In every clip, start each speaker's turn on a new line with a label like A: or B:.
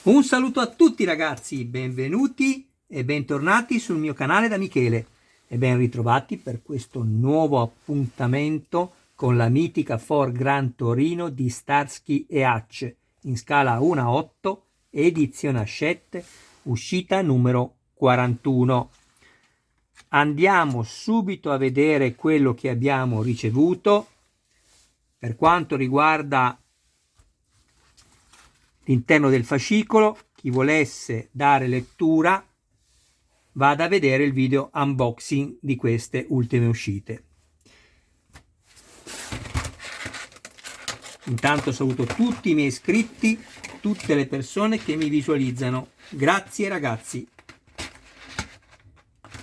A: Un saluto a tutti ragazzi, benvenuti e bentornati sul mio canale da Michele e ben ritrovati per questo nuovo appuntamento con la mitica Ford Gran Torino di Starsky e Hutch in scala 1:8, edizione Hachette, uscita numero 41. Andiamo subito a vedere quello che abbiamo ricevuto. Per quanto riguarda l'interno del fascicolo, chi volesse dare lettura vada a vedere il video unboxing di queste ultime uscite. Intanto saluto tutti i miei iscritti, tutte le persone che mi visualizzano. Grazie ragazzi.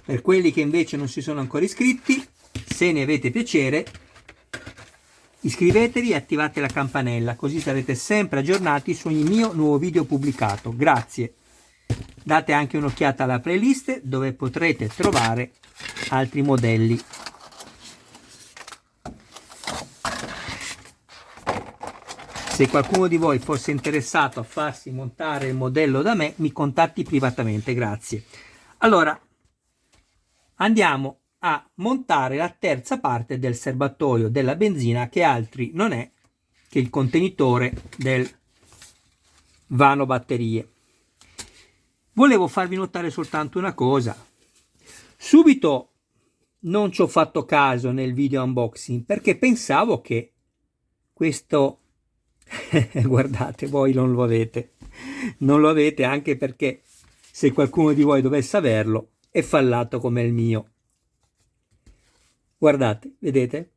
A: Per quelli che invece non si sono ancora iscritti, se ne avete piacere, iscrivetevi e attivate la campanella, così sarete sempre aggiornati su ogni mio nuovo video pubblicato. Grazie. Date anche un'occhiata alla playlist dove potrete trovare altri modelli. Se qualcuno di voi fosse interessato a farsi montare il modello da me, mi contatti privatamente. Grazie. Allora, andiamo a montare la terza parte del serbatoio della benzina, che altri non è che il contenitore del vano batterie. Volevo farvi notare soltanto una cosa. Subito non ci ho fatto caso nel video unboxing perché pensavo che questo guardate, voi non lo avete anche perché se qualcuno di voi dovesse averlo è fallato come il mio. Guardate, vedete?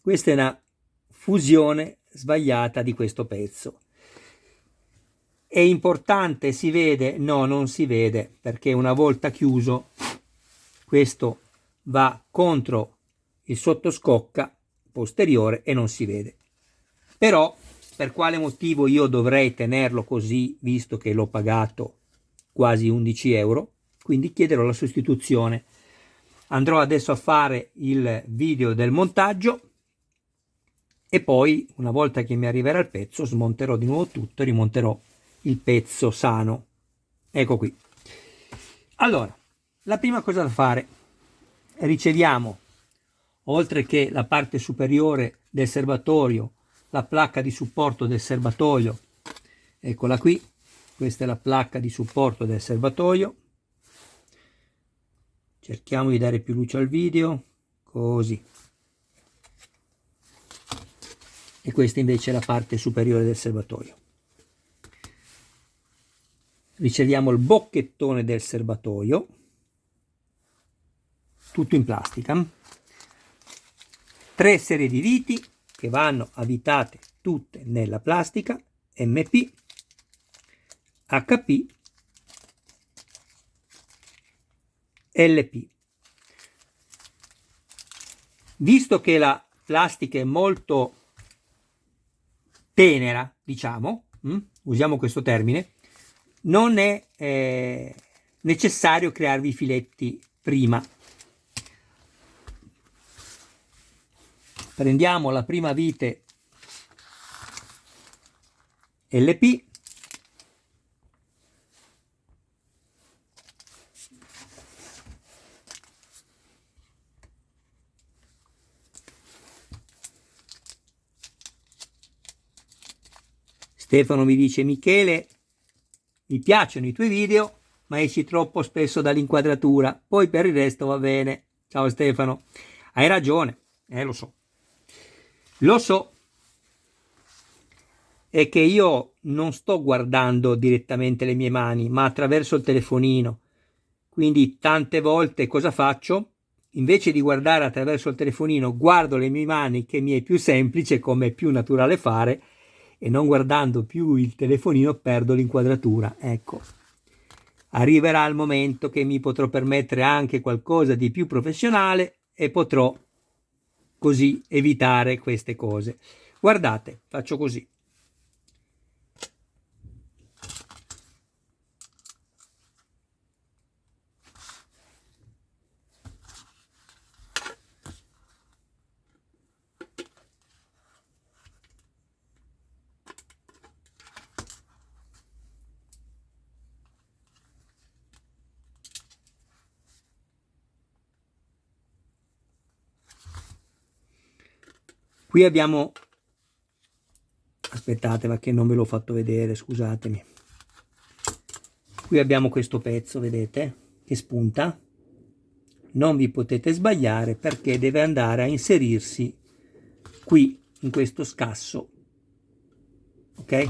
A: Questa è una fusione sbagliata di questo pezzo. È importante, si vede? No, non si vede, perché una volta chiuso questo va contro il sottoscocca posteriore e non si vede. Però per quale motivo io dovrei tenerlo così, visto che l'ho pagato quasi 11 euro? Quindi chiederò la sostituzione. Andrò adesso a fare il video del montaggio e poi, una volta che mi arriverà il pezzo, smonterò di nuovo tutto e rimonterò il pezzo sano. Ecco qui. Allora, la prima cosa da fare: riceviamo, oltre che la parte superiore del serbatoio, la placca di supporto del serbatoio. Eccola qui, questa è la placca di supporto del serbatoio. Cerchiamo di dare più luce al video, così. E questa invece è la parte superiore del serbatoio. Riceviamo il bocchettone del serbatoio, tutto in plastica. 3 serie di viti che vanno avvitate tutte nella plastica, MP, HP, LP. Visto che la plastica è molto tenera, diciamo, usiamo questo termine, non è necessario crearvi i filetti prima. Prendiamo la prima vite LP, Stefano mi dice: Michele, mi piacciono i tuoi video ma esci troppo spesso dall'inquadratura, poi per il resto va bene. Ciao Stefano, hai ragione, lo so, è che io non sto guardando direttamente le mie mani ma attraverso il telefonino, quindi tante volte cosa faccio? Invece di guardare attraverso il telefonino guardo le mie mani, che mi è più semplice, come è più naturale fare, e non guardando più il telefonino perdo l'inquadratura. Ecco, arriverà il momento che mi potrò permettere anche qualcosa di più professionale e potrò così evitare queste cose. Guardate, faccio così. Qui abbiamo, aspettate, ma che non ve l'ho fatto vedere, scusatemi. Qui abbiamo questo pezzo, vedete, che spunta. Non vi potete sbagliare perché deve andare a inserirsi qui in questo scasso, ok?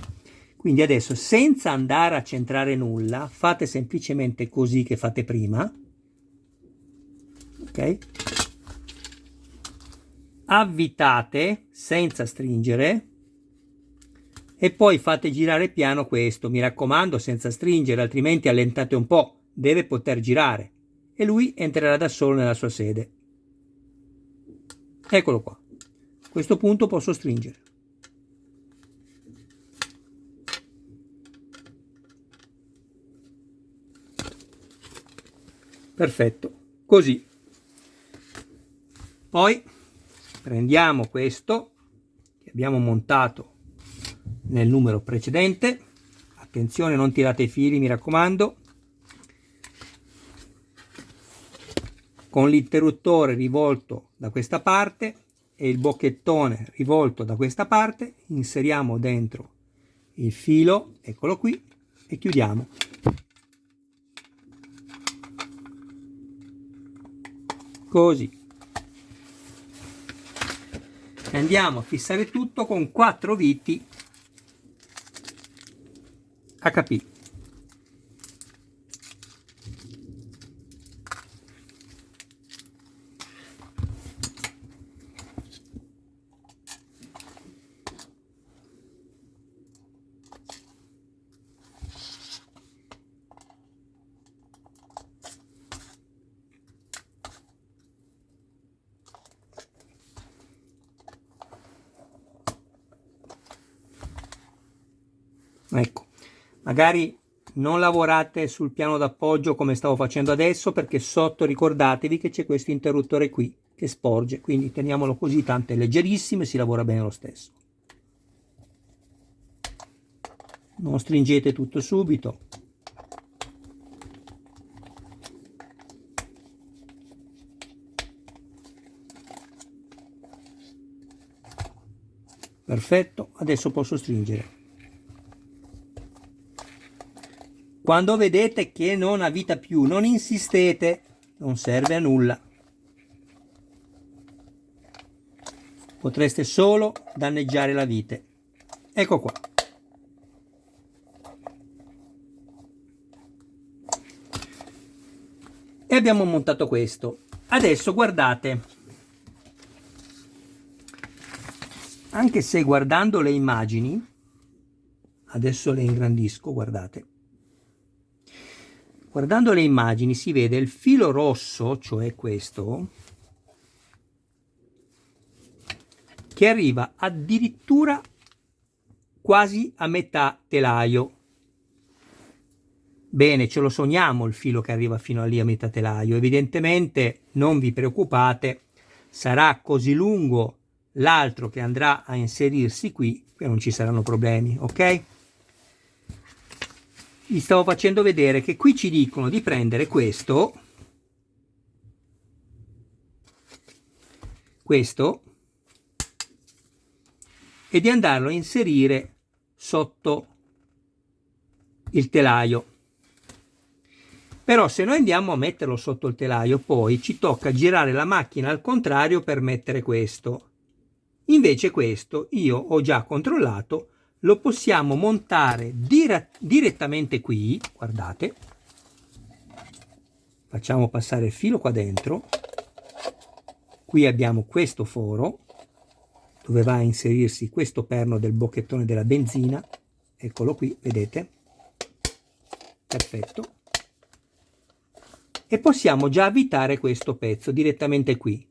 A: Quindi adesso, senza andare a centrare nulla, fate semplicemente così che fate prima, ok? Avvitate senza stringere e poi fate girare piano questo, mi raccomando senza stringere, altrimenti allentate un po', deve poter girare e lui entrerà da solo nella sua sede. Eccolo qua, a questo punto posso stringere. Perfetto, così. Poi prendiamo questo che abbiamo montato nel numero precedente, attenzione non tirate i fili mi raccomando, con l'interruttore rivolto da questa parte e il bocchettone rivolto da questa parte inseriamo dentro il filo, eccolo qui, e chiudiamo. Così. Andiamo a fissare tutto con 4 viti HP. Ecco, magari non lavorate sul piano d'appoggio come stavo facendo adesso, perché sotto ricordatevi che c'è questo interruttore qui che sporge, quindi teniamolo così, tanto è leggerissimo e si lavora bene lo stesso. Non stringete tutto subito. Perfetto, adesso posso stringere. Quando vedete che non avvita più, non insistete, non serve a nulla. Potreste solo danneggiare la vite. Ecco qua. E abbiamo montato questo. Adesso guardate, anche se guardando le immagini, adesso le ingrandisco, guardate. Guardando le immagini si vede il filo rosso, cioè questo, che arriva addirittura quasi a metà telaio. Bene, ce lo sogniamo il filo che arriva fino a lì a metà telaio. Evidentemente non vi preoccupate, sarà così lungo l'altro che andrà a inserirsi qui che non ci saranno problemi, ok? Vi stavo facendo vedere che qui ci dicono di prendere questo e di andarlo a inserire sotto il telaio. Però se noi andiamo a metterlo sotto il telaio, poi ci tocca girare la macchina al contrario per mettere questo. Invece questo io ho già controllato, lo possiamo montare direttamente qui, guardate, facciamo passare il filo qua dentro, qui abbiamo questo foro dove va a inserirsi questo perno del bocchettone della benzina, eccolo qui, vedete, perfetto, e possiamo già avvitare questo pezzo direttamente qui.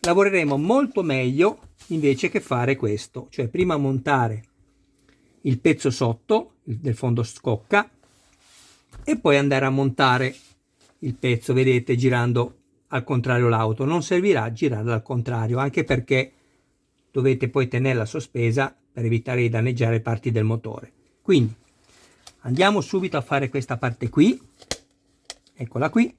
A: Lavoreremo molto meglio invece che fare questo, cioè prima montare il pezzo sotto del fondo scocca e poi andare a montare il pezzo, vedete, girando al contrario l'auto. Non servirà girarla al contrario, anche perché dovete poi tenerla sospesa per evitare di danneggiare parti del motore. Quindi andiamo subito a fare questa parte qui, eccola qui,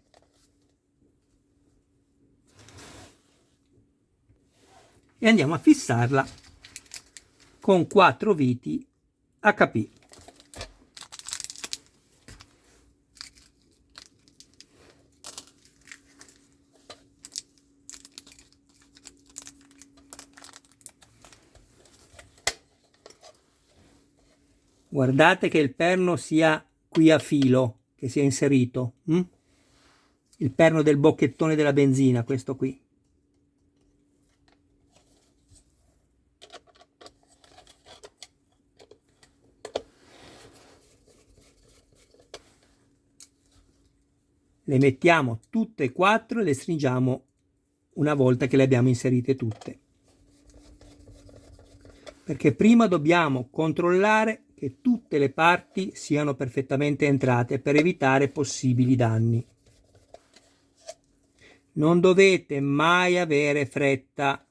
A: e e andiamo a fissarla con 4 viti HP. Guardate che il perno sia qui a filo, che sia inserito. Il perno del bocchettone della benzina, questo qui. Le mettiamo tutte e 4 e le stringiamo una volta che le abbiamo inserite tutte. Perché prima dobbiamo controllare che tutte le parti siano perfettamente entrate per evitare possibili danni. Non dovete mai avere fretta.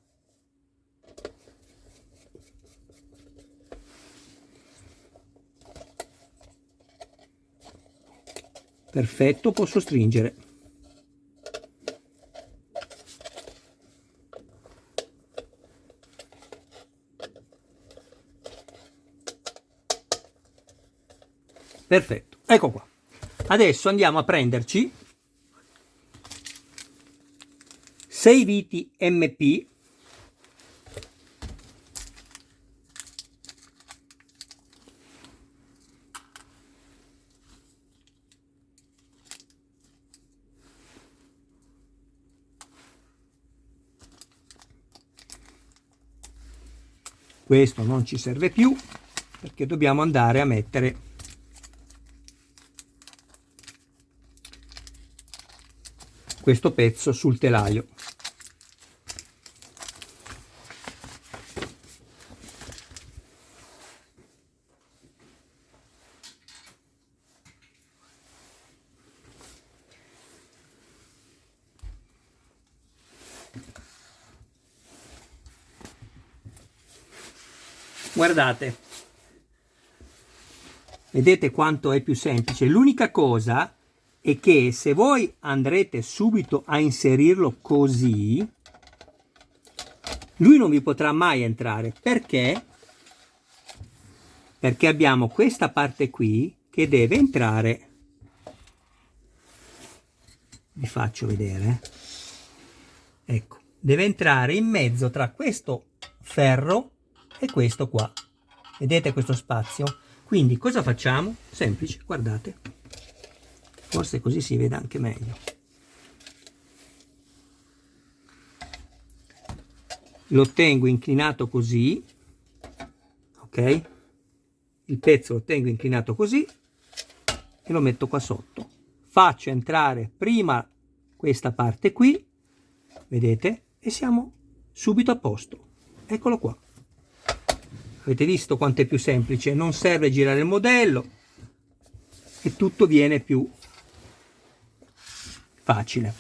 A: Perfetto, posso stringere. Perfetto, ecco qua. Adesso andiamo a prenderci 6 viti MP . Questo non ci serve più perché dobbiamo andare a mettere questo pezzo sul telaio. Guardate, vedete quanto è più semplice. L'unica cosa è che se voi andrete subito a inserirlo così, lui non vi potrà mai entrare. Perché? Perché abbiamo questa parte qui che deve entrare. Vi faccio vedere. Ecco, deve entrare in mezzo tra questo ferro e questo qua. Vedete questo spazio? Quindi cosa facciamo? Semplice, guardate. Forse così si vede anche meglio. Lo tengo inclinato così, ok? Il pezzo lo tengo inclinato così e lo metto qua sotto. Faccio entrare prima questa parte qui, vedete? E siamo subito a posto. Eccolo qua. Avete visto quanto è più semplice? Non serve girare il modello e tutto viene più facile.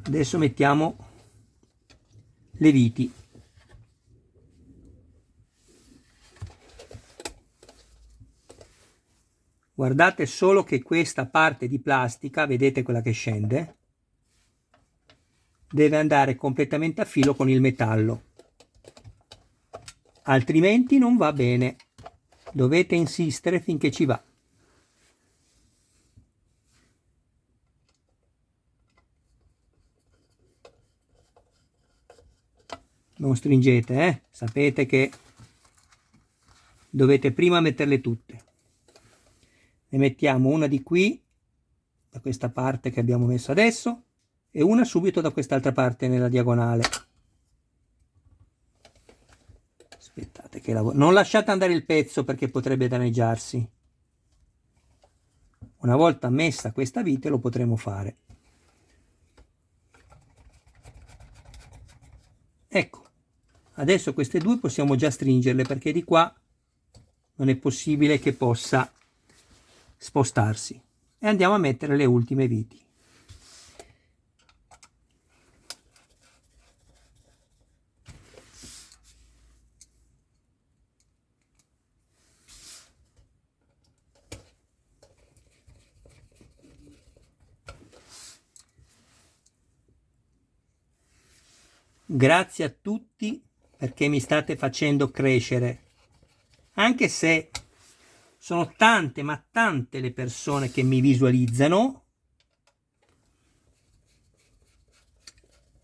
A: Adesso mettiamo le viti. Guardate solo che questa parte di plastica, vedete quella che scende, deve andare completamente a filo con il metallo, altrimenti non va bene. Dovete insistere finché ci va. Non stringete, sapete che dovete prima metterle tutte. Ne mettiamo una di qui, da questa parte che abbiamo messo adesso, e una subito da quest'altra parte nella diagonale. Aspettate che lavoro. Non lasciate andare il pezzo perché potrebbe danneggiarsi. Una volta messa questa vite lo potremo fare. Ecco, adesso queste due possiamo già stringerle perché di qua non è possibile che possa spostarsi. E andiamo a mettere le ultime viti. Grazie a tutti perché mi state facendo crescere, anche se sono tante, ma tante le persone che mi visualizzano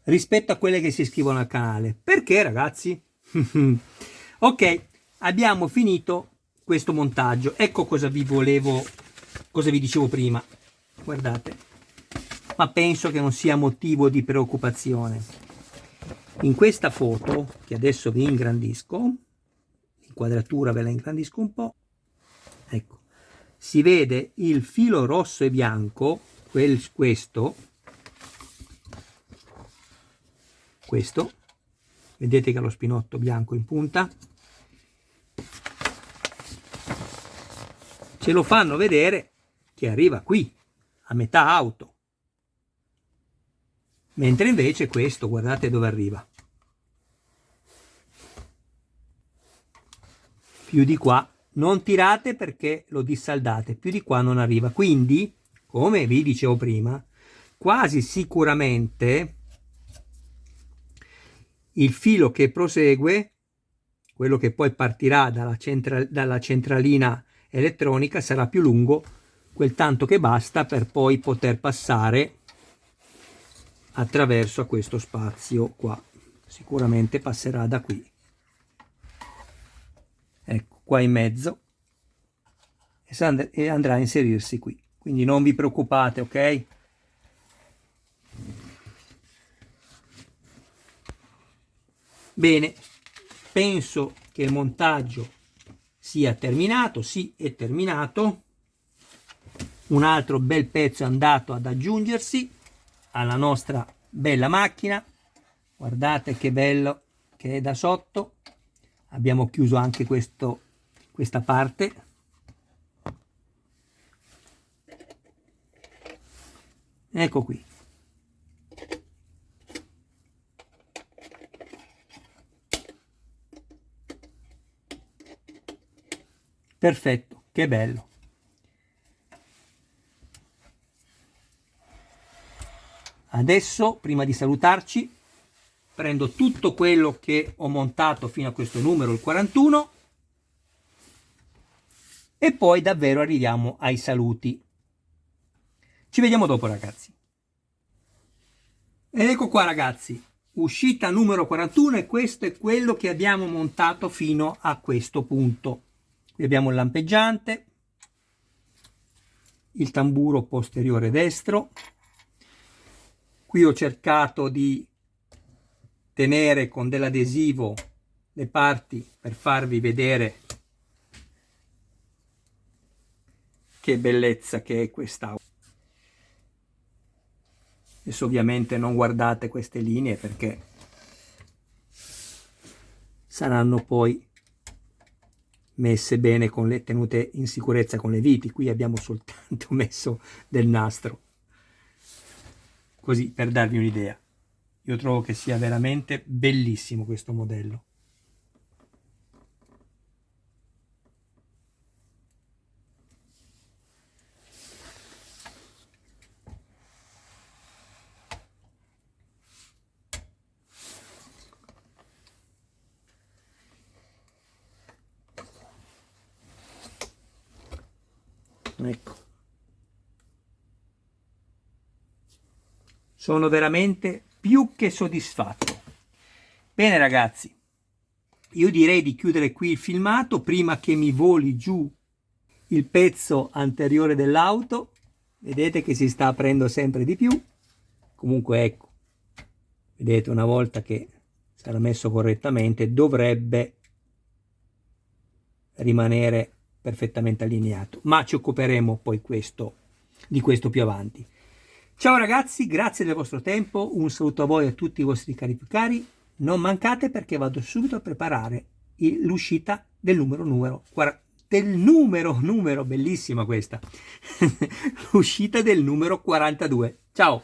A: rispetto a quelle che si iscrivono al canale. Perché, ragazzi? Ok, abbiamo finito questo montaggio. Ecco cosa vi dicevo prima. Guardate, ma penso che non sia motivo di preoccupazione. In questa foto, che adesso vi ingrandisco, l'inquadratura ve la ingrandisco un po', ecco, si vede il filo rosso e bianco, questo, vedete che ha lo spinotto bianco in punta, ce lo fanno vedere che arriva qui, a metà auto, mentre invece questo, guardate dove arriva. Più di qua non tirate perché lo dissaldate, più di qua non arriva. Quindi, come vi dicevo prima, quasi sicuramente il filo che prosegue, quello che poi partirà dalla centralina elettronica, sarà più lungo quel tanto che basta per poi poter passare attraverso a questo spazio qua. Sicuramente passerà da qui, ecco, qua in mezzo, e andrà a inserirsi qui. Quindi non vi preoccupate, ok? Bene, penso che il montaggio sia terminato. Sì, è terminato. Un altro bel pezzo è andato ad aggiungersi alla nostra bella macchina. Guardate che bello che è da sotto. Abbiamo chiuso anche questa parte. Ecco qui. Perfetto, che bello. Adesso, prima di salutarci, prendo tutto quello che ho montato fino a questo numero, il 41, e poi davvero arriviamo ai saluti. Ci vediamo dopo, ragazzi. Ed ecco qua, ragazzi, uscita numero 41, e questo è quello che abbiamo montato fino a questo punto. Qui abbiamo il lampeggiante, il tamburo posteriore destro. Qui ho cercato di tenere con dell'adesivo le parti per farvi vedere che bellezza che è quest'auto. Adesso ovviamente non guardate queste linee perché saranno poi messe bene, con le tenute in sicurezza con le viti. Qui abbiamo soltanto messo del nastro, così per darvi un'idea. Io trovo che sia veramente bellissimo questo modello. Ecco, sono veramente più che soddisfatto. Bene, ragazzi, io direi di chiudere qui il filmato prima che mi voli giù il pezzo anteriore dell'auto. Vedete che si sta aprendo sempre di più. Comunque, ecco, vedete, una volta che sarà messo correttamente dovrebbe rimanere perfettamente allineato, ma ci occuperemo poi di questo più avanti. Ciao ragazzi, grazie del vostro tempo, un saluto a voi e a tutti i vostri cari più cari. Non mancate perché vado subito a preparare l'uscita del numero bellissima questa, l'uscita del numero 42. Ciao!